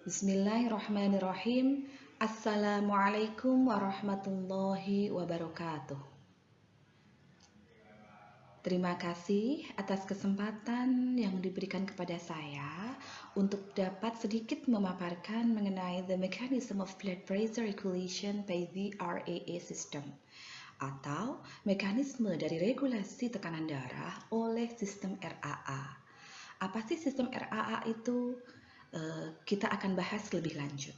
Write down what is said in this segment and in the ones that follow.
Bismillahirrahmanirrahim. Assalamualaikum warahmatullahi wabarakatuh. Terima kasih atas kesempatan yang diberikan kepada saya untuk dapat sedikit memaparkan mengenai the mechanism of blood pressure regulation by the RAA system atau mekanisme dari regulasi tekanan darah oleh sistem RAA. Apa sih sistem RAA itu? Kita akan bahas lebih lanjut.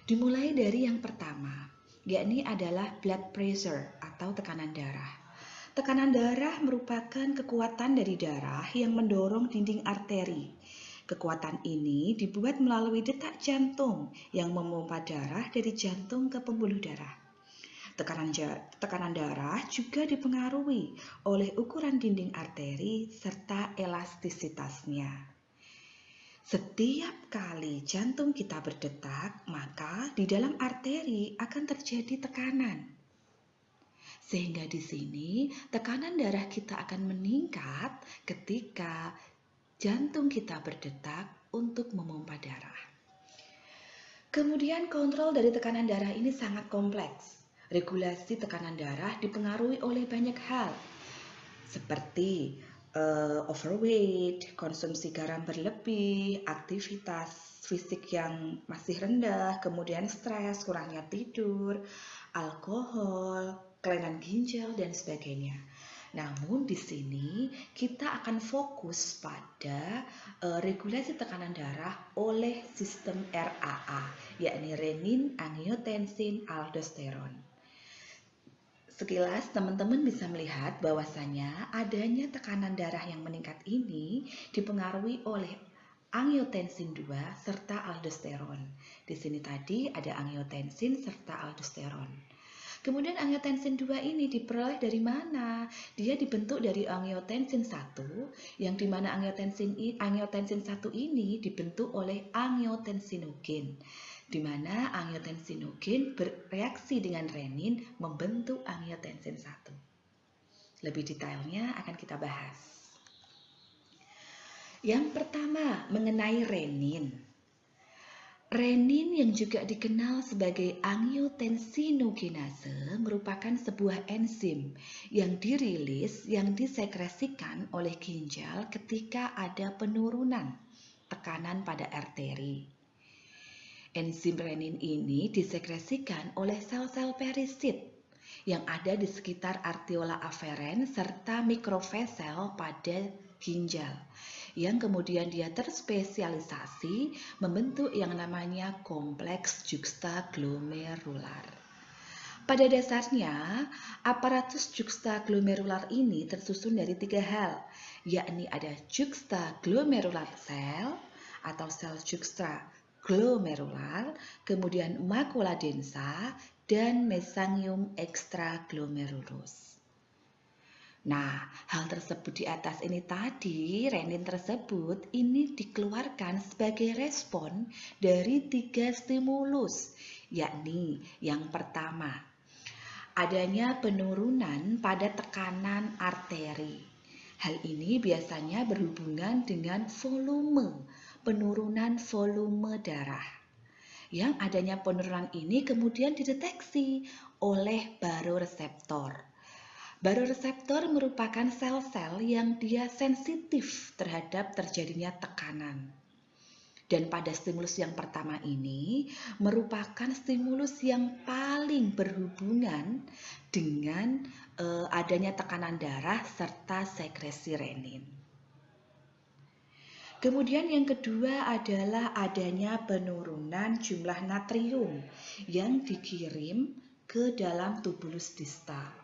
Dimulai dari yang pertama, yakni adalah blood pressure atau tekanan darah. Tekanan darah merupakan kekuatan dari darah yang mendorong dinding arteri. Kekuatan ini dibuat melalui detak jantung yang memompa darah dari jantung ke pembuluh darah. Tekanan darah juga dipengaruhi oleh ukuran dinding arteri serta elastisitasnya. Setiap kali jantung kita berdetak, maka di dalam arteri akan terjadi tekanan. Sehingga di sini tekanan darah kita akan meningkat ketika jantung kita berdetak untuk memompa darah. Kemudian kontrol dari tekanan darah ini sangat kompleks. Regulasi tekanan darah dipengaruhi oleh banyak hal, seperti overweight, konsumsi garam berlebih, aktivitas fisik yang masih rendah, kemudian stres, kurangnya tidur, alkohol, kelainan ginjal, dan sebagainya. Namun di sini kita akan fokus pada regulasi tekanan darah oleh sistem RAA, yakni renin, angiotensin, aldosteron. Sekilas teman-teman bisa melihat bahwasanya adanya tekanan darah yang meningkat ini dipengaruhi oleh angiotensin 2 serta aldosteron. Di sini tadi ada angiotensin serta aldosteron. Kemudian angiotensin 2 ini diperoleh dari mana? Dia dibentuk dari angiotensin 1, yang dimana angiotensin 1 ini dibentuk oleh angiotensinogen, di mana angiotensinogen bereaksi dengan renin membentuk angiotensin 1. Lebih detailnya akan kita bahas. Yang pertama, mengenai renin. Renin yang juga dikenal sebagai angiotensinogenase merupakan sebuah enzim yang dirilis, yang disekresikan oleh ginjal ketika ada penurunan tekanan pada arteri. Enzim renin ini disekresikan oleh sel-sel perisit yang ada di sekitar arteriola aferens serta mikrovesel pada ginjal, yang kemudian dia terspesialisasi membentuk yang namanya kompleks juxtaglomerular. Pada dasarnya, aparatus juxtaglomerular ini tersusun dari 3 hal, yakni ada juxtaglomerular cell atau sel juxtaglomerular, kemudian macula densa, dan mesangium extraglomerulus. Nah, hal tersebut di atas ini tadi, renin tersebut ini dikeluarkan sebagai respon dari 3 stimulus, yakni yang pertama, adanya penurunan pada tekanan arteri. Hal ini biasanya berhubungan dengan penurunan volume darah. Yang adanya penurunan ini kemudian dideteksi oleh baroreseptor. Baroreseptor merupakan sel-sel yang dia sensitif terhadap terjadinya tekanan. Dan pada stimulus yang pertama ini merupakan stimulus yang paling berhubungan dengan adanya tekanan darah serta sekresi renin. Kemudian yang kedua adalah adanya penurunan jumlah natrium yang dikirim ke dalam tubulus distal.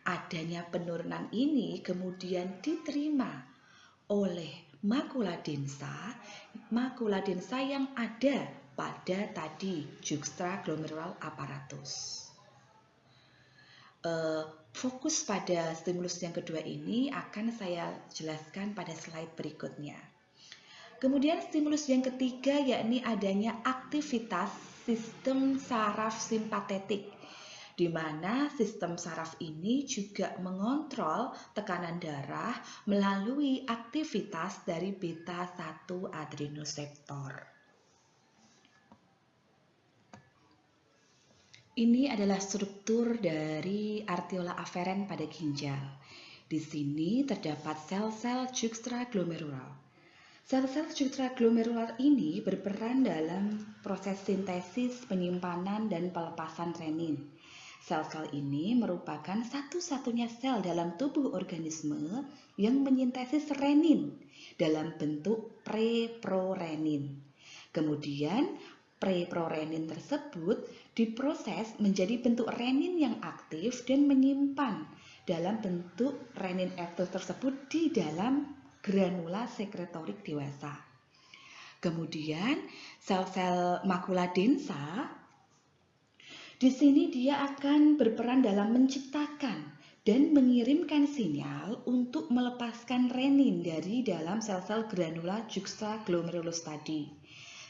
Adanya penurunan ini kemudian diterima oleh macula densa yang ada pada tadi juxtaglomerular apparatus. Fokus pada stimulus yang kedua ini akan saya jelaskan pada slide berikutnya. Kemudian stimulus yang ketiga yakni adanya aktivitas sistem saraf simpatetik, di mana sistem saraf ini juga mengontrol tekanan darah melalui aktivitas dari beta-1 adrenoseptor. Ini adalah struktur dari arteriola aferen pada ginjal. Di sini terdapat sel-sel juxtaglomerular. Sel-sel juxtaglomerular ini berperan dalam proses sintesis, penyimpanan, dan pelepasan renin. Sel-sel ini merupakan satu-satunya sel dalam tubuh organisme yang menyintesis renin dalam bentuk preprorenin. Kemudian, preprorenin tersebut diproses menjadi bentuk renin yang aktif dan menyimpan dalam bentuk renin aktif tersebut di dalam granula sekretorik dewasa. Kemudian, sel-sel makula densa, di sini dia akan berperan dalam menciptakan dan mengirimkan sinyal untuk melepaskan renin dari dalam sel-sel granula juxtaglomerulus tadi.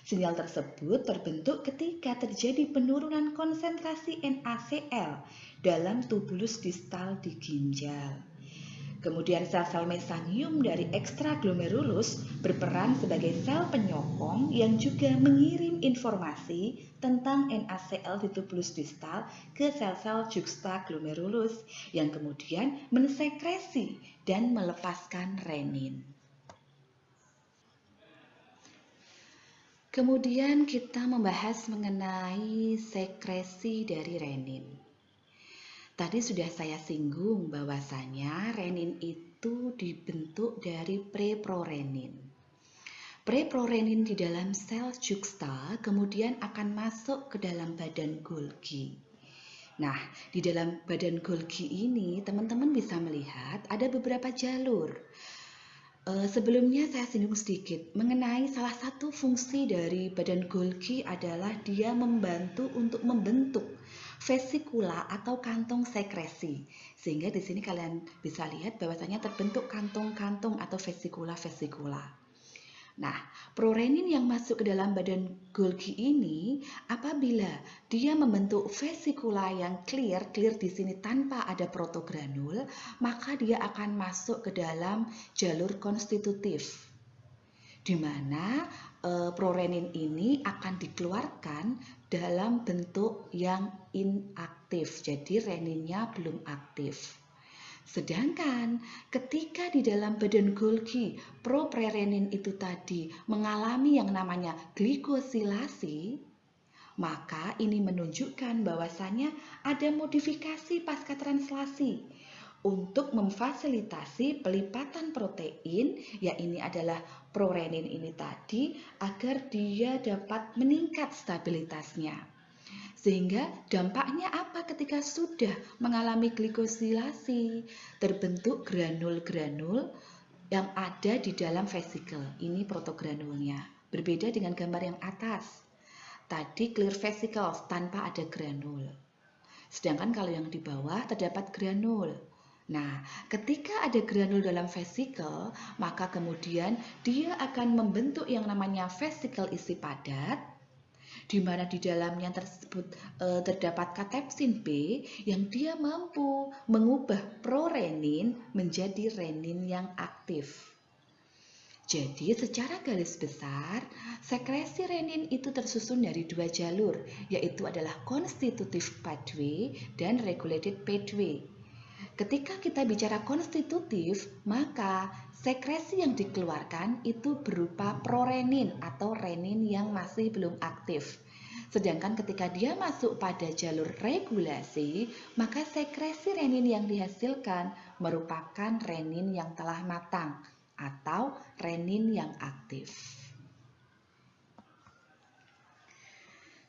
Sinyal tersebut terbentuk ketika terjadi penurunan konsentrasi NaCl dalam tubulus distal di ginjal. Kemudian sel-sel mesangium dari ekstraglomerulus berperan sebagai sel penyokong yang juga mengirim informasi tentang NaCl di tubulus distal ke sel-sel juxtaglomerulus yang kemudian mensekresi dan melepaskan renin. Kemudian kita membahas mengenai sekresi dari renin. Tadi sudah saya singgung bahwasanya renin itu dibentuk dari preprorenin. Preprorenin di dalam sel juxta kemudian akan masuk ke dalam badan Golgi. Nah, di dalam badan Golgi ini teman-teman bisa melihat ada beberapa jalur. Sebelumnya saya singgung sedikit mengenai salah satu fungsi dari badan Golgi adalah dia membantu untuk membentuk vesikula atau kantong sekresi. Sehingga di sini kalian bisa lihat bahwasanya terbentuk kantong-kantong atau vesikula-vesikula. Nah, prorenin yang masuk ke dalam badan Golgi ini apabila dia membentuk vesikula yang clear di sini tanpa ada protogranul, maka dia akan masuk ke dalam jalur konstitutif, di mana prorenin ini akan dikeluarkan dalam bentuk yang inaktif, jadi reninnya belum aktif. Sedangkan ketika di dalam badan Golgi proprerenin itu tadi mengalami yang namanya glikosilasi, maka ini menunjukkan bahwasanya ada modifikasi pasca translasi untuk memfasilitasi pelipatan protein, ya ini adalah prorenin ini tadi, agar dia dapat meningkat stabilitasnya. Sehingga dampaknya apa ketika sudah mengalami glikosilasi? Terbentuk granul-granul yang ada di dalam vesikel. Ini protogranulnya. Berbeda dengan gambar yang atas. Tadi clear vesicles tanpa ada granul. Sedangkan kalau yang di bawah terdapat granul. Nah, ketika ada granul dalam vesikel, maka kemudian dia akan membentuk yang namanya vesikel isi padat, di mana di dalamnya tersebut terdapat katepsin B yang dia mampu mengubah prorenin menjadi renin yang aktif. Jadi secara garis besar, sekresi renin itu tersusun dari dua jalur, yaitu adalah constitutive pathway dan regulated pathway. Ketika kita bicara konstitutif, maka sekresi yang dikeluarkan itu berupa prorenin atau renin yang masih belum aktif. Sedangkan ketika dia masuk pada jalur regulasi, maka sekresi renin yang dihasilkan merupakan renin yang telah matang atau renin yang aktif.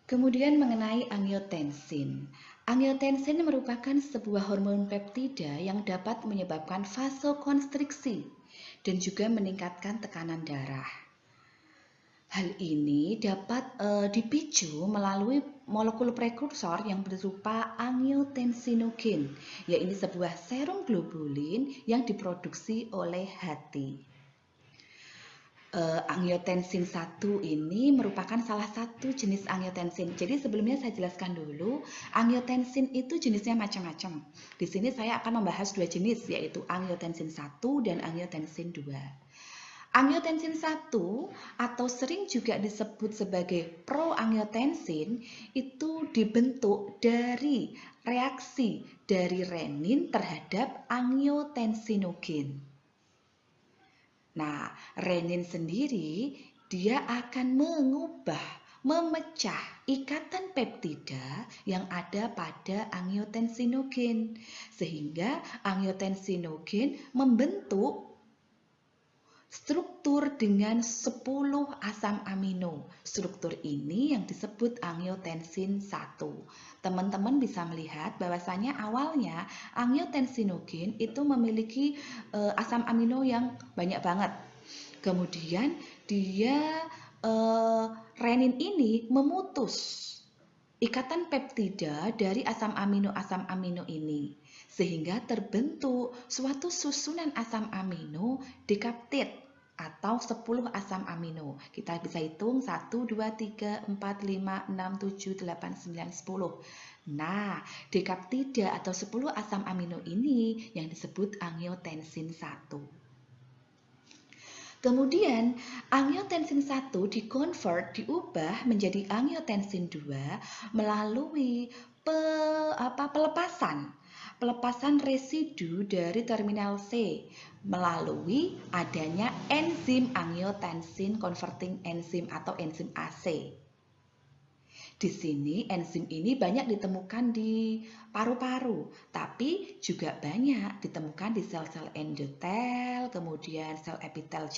Kemudian mengenai angiotensin. Angiotensin merupakan sebuah hormon peptida yang dapat menyebabkan vasokonstriksi dan juga meningkatkan tekanan darah. Hal ini dapat dipicu melalui molekul prekursor yang berupa angiotensinogen, yaitu sebuah serum globulin yang diproduksi oleh hati. Angiotensin 1 ini merupakan salah satu jenis angiotensin. Jadi sebelumnya saya jelaskan dulu, angiotensin itu jenisnya macam-macam. Di sini saya akan membahas dua jenis, yaitu angiotensin 1 dan angiotensin 2. Angiotensin 1 atau sering juga disebut sebagai proangiotensin itu dibentuk dari reaksi dari renin terhadap angiotensinogen. Nah, renin sendiri dia akan memecah ikatan peptida yang ada pada angiotensinogen sehingga angiotensinogen membentuk struktur dengan 10 asam amino. Struktur ini yang disebut angiotensin 1. Teman-teman bisa melihat bahwasanya awalnya angiotensinogen itu memiliki asam amino yang banyak banget. Kemudian renin ini memutus ikatan peptida dari asam amino ini sehingga terbentuk suatu susunan asam amino dikaptit atau 10 asam amino. Kita bisa hitung 1, 2, 3, 4, 5, 6, 7, 8, 9, 10. Nah, dekaptida atau 10 asam amino ini yang disebut angiotensin 1. Kemudian angiotensin 1 diubah menjadi angiotensin 2 melalui pelepasan residu dari terminal C melalui adanya enzim angiotensin converting enzim atau enzim AC. Di sini enzim ini banyak ditemukan di paru-paru, tapi juga banyak ditemukan di sel-sel endotel, kemudian sel epitel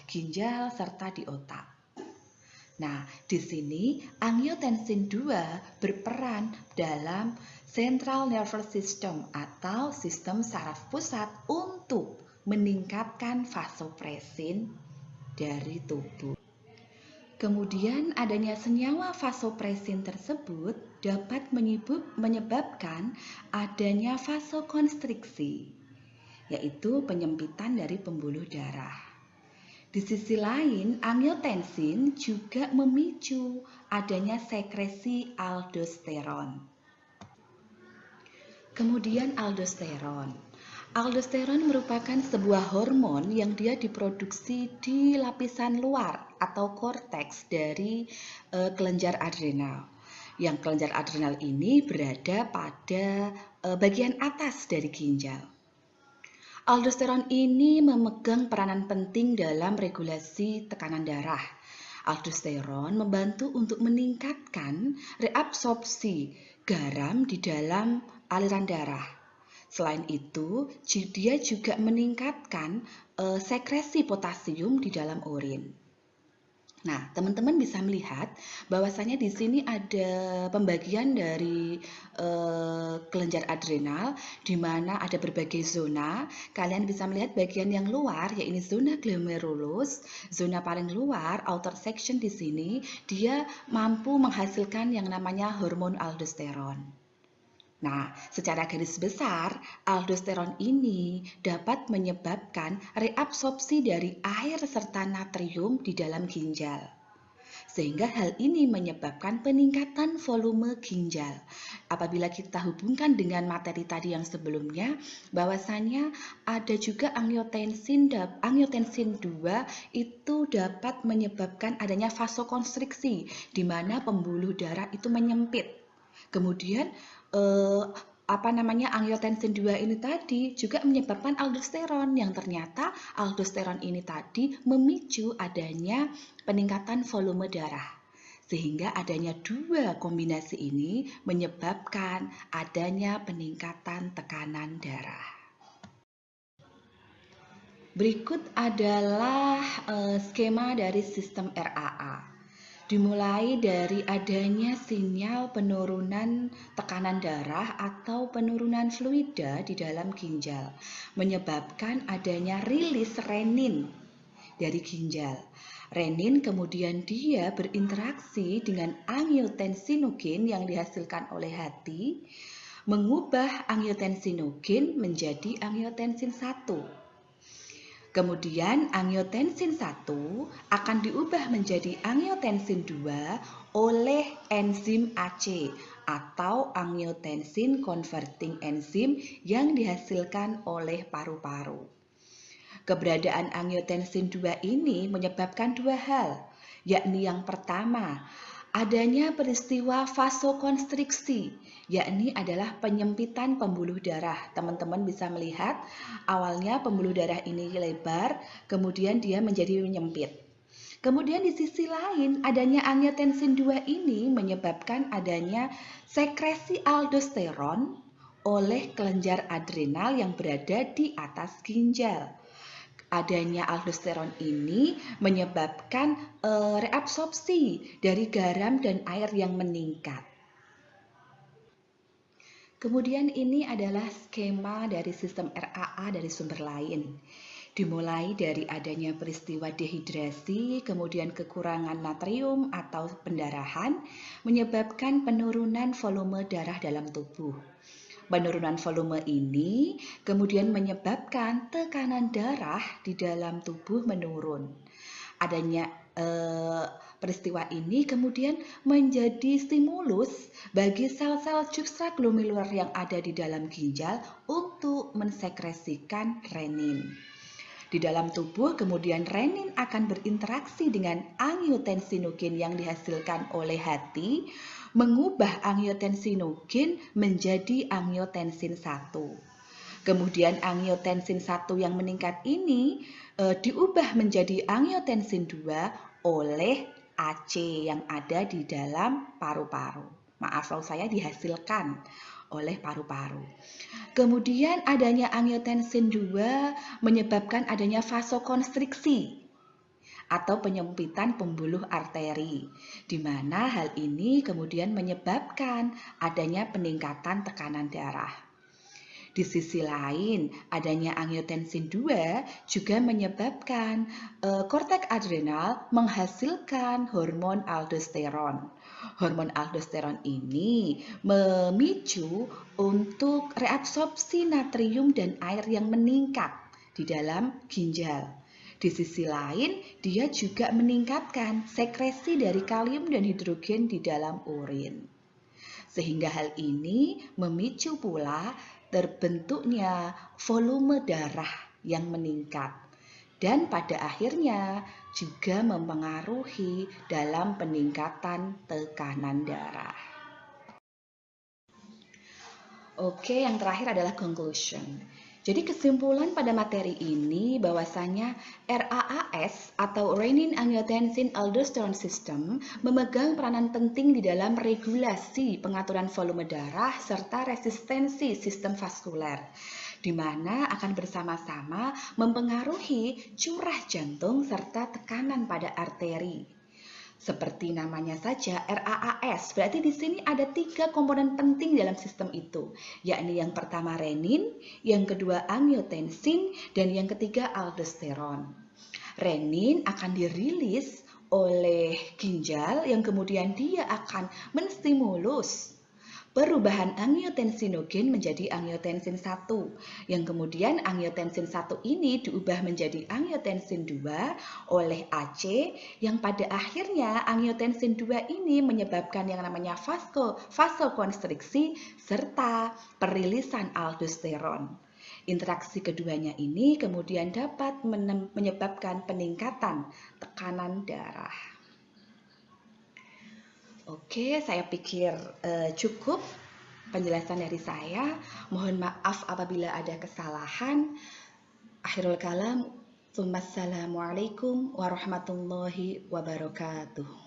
ginjal, serta di otak. Nah, di sini angiotensin 2 berperan dalam central nervous system atau sistem saraf pusat untuk meningkatkan vasopresin dari tubuh. Kemudian adanya senyawa vasopresin tersebut dapat menyebabkan adanya vasokonstriksi, yaitu penyempitan dari pembuluh darah. Di sisi lain, angiotensin juga memicu adanya sekresi aldosteron. Kemudian aldosteron. Aldosteron merupakan sebuah hormon yang dia diproduksi di lapisan luar atau korteks dari kelenjar adrenal. Yang kelenjar adrenal ini berada pada bagian atas dari ginjal. Aldosteron ini memegang peranan penting dalam regulasi tekanan darah. Aldosteron membantu untuk meningkatkan reabsorpsi garam di dalam aliran darah. Selain itu, dia juga meningkatkan sekresi potasium di dalam urin. Nah, teman-teman bisa melihat bahwasanya di sini ada pembagian dari kelenjar adrenal di mana ada berbagai zona. Kalian bisa melihat bagian yang luar yaitu zona glomerulus, zona paling luar outer section di sini dia mampu menghasilkan yang namanya hormon aldosteron. Nah, secara garis besar, aldosteron ini dapat menyebabkan reabsorpsi dari air serta natrium di dalam ginjal. Sehingga hal ini menyebabkan peningkatan volume ginjal. Apabila kita hubungkan dengan materi tadi yang sebelumnya, bahwasanya ada juga angiotensin 2 itu dapat menyebabkan adanya vasokonstriksi, di mana pembuluh darah itu menyempit. Kemudian angiotensin 2 ini tadi juga menyebabkan aldosteron yang ternyata aldosteron ini tadi memicu adanya peningkatan volume darah. Sehingga adanya dua kombinasi ini menyebabkan adanya peningkatan tekanan darah. Berikut adalah skema dari sistem RAA. Dimulai dari adanya sinyal penurunan tekanan darah atau penurunan fluida di dalam ginjal, menyebabkan adanya rilis renin dari ginjal. Renin kemudian dia berinteraksi dengan angiotensinogen yang dihasilkan oleh hati, mengubah angiotensinogen menjadi angiotensin 1. Kemudian angiotensin 1 akan diubah menjadi angiotensin 2 oleh enzim AC atau angiotensin converting enzim yang dihasilkan oleh paru-paru. Keberadaan angiotensin 2 ini menyebabkan dua hal, yakni yang pertama, adanya peristiwa vasokonstriksi, yakni adalah penyempitan pembuluh darah. Teman-teman bisa melihat awalnya pembuluh darah ini lebar, kemudian dia menjadi menyempit. Kemudian di sisi lain, adanya angiotensin 2 ini menyebabkan adanya sekresi aldosteron oleh kelenjar adrenal yang berada di atas ginjal. Adanya aldosteron ini menyebabkan reabsorpsi dari garam dan air yang meningkat. Kemudian ini adalah skema dari sistem RAA dari sumber lain. Dimulai dari adanya peristiwa dehidrasi, kemudian kekurangan natrium atau pendarahan, menyebabkan penurunan volume darah dalam tubuh. Penurunan volume ini kemudian menyebabkan tekanan darah di dalam tubuh menurun. Adanya peristiwa ini kemudian menjadi stimulus bagi sel-sel substrat-glomerular yang ada di dalam ginjal untuk mensekresikan renin. Di dalam tubuh kemudian renin akan berinteraksi dengan angiotensinogen yang dihasilkan oleh hati, mengubah angiotensinogen menjadi angiotensin 1. Kemudian angiotensin 1 yang meningkat ini diubah menjadi angiotensin 2 oleh AC yang ada di dalam paru-paru. Maaf kalau saya dihasilkan oleh paru-paru. Kemudian adanya angiotensin 2 menyebabkan adanya vasokonstriksi atau penyempitan pembuluh arteri, di mana hal ini kemudian menyebabkan adanya peningkatan tekanan darah. Di sisi lain, adanya angiotensin 2 juga menyebabkan korteks adrenal menghasilkan hormon aldosteron. Hormon aldosteron ini memicu untuk reabsorpsi natrium dan air yang meningkat di dalam ginjal. Di sisi lain, dia juga meningkatkan sekresi dari kalium dan hidrogen di dalam urin. Sehingga hal ini memicu pula terbentuknya volume darah yang meningkat dan pada akhirnya juga mempengaruhi dalam peningkatan tekanan darah. Oke, yang terakhir adalah conclusion. Jadi kesimpulan pada materi ini bahwasanya RAAS atau Renin-Angiotensin-Aldosterone System memegang peranan penting di dalam regulasi pengaturan volume darah serta resistensi sistem vaskuler, di mana akan bersama-sama mempengaruhi curah jantung serta tekanan pada arteri. Seperti namanya saja, RAAS, berarti di sini ada 3 komponen penting dalam sistem itu, yakni yang pertama renin, yang kedua angiotensin, dan yang ketiga aldosteron. Renin akan dirilis oleh ginjal yang kemudian dia akan menstimulus perubahan angiotensinogen menjadi angiotensin 1, yang kemudian angiotensin 1 ini diubah menjadi angiotensin 2 oleh AC, yang pada akhirnya angiotensin 2 ini menyebabkan yang namanya vasokonstriksi serta perilisan aldosteron. Interaksi keduanya ini kemudian dapat menyebabkan peningkatan tekanan darah. Oke, saya pikir cukup penjelasan dari saya. Mohon maaf apabila ada kesalahan. Akhirul kalam. Wassalamualaikum warahmatullahi wabarakatuh.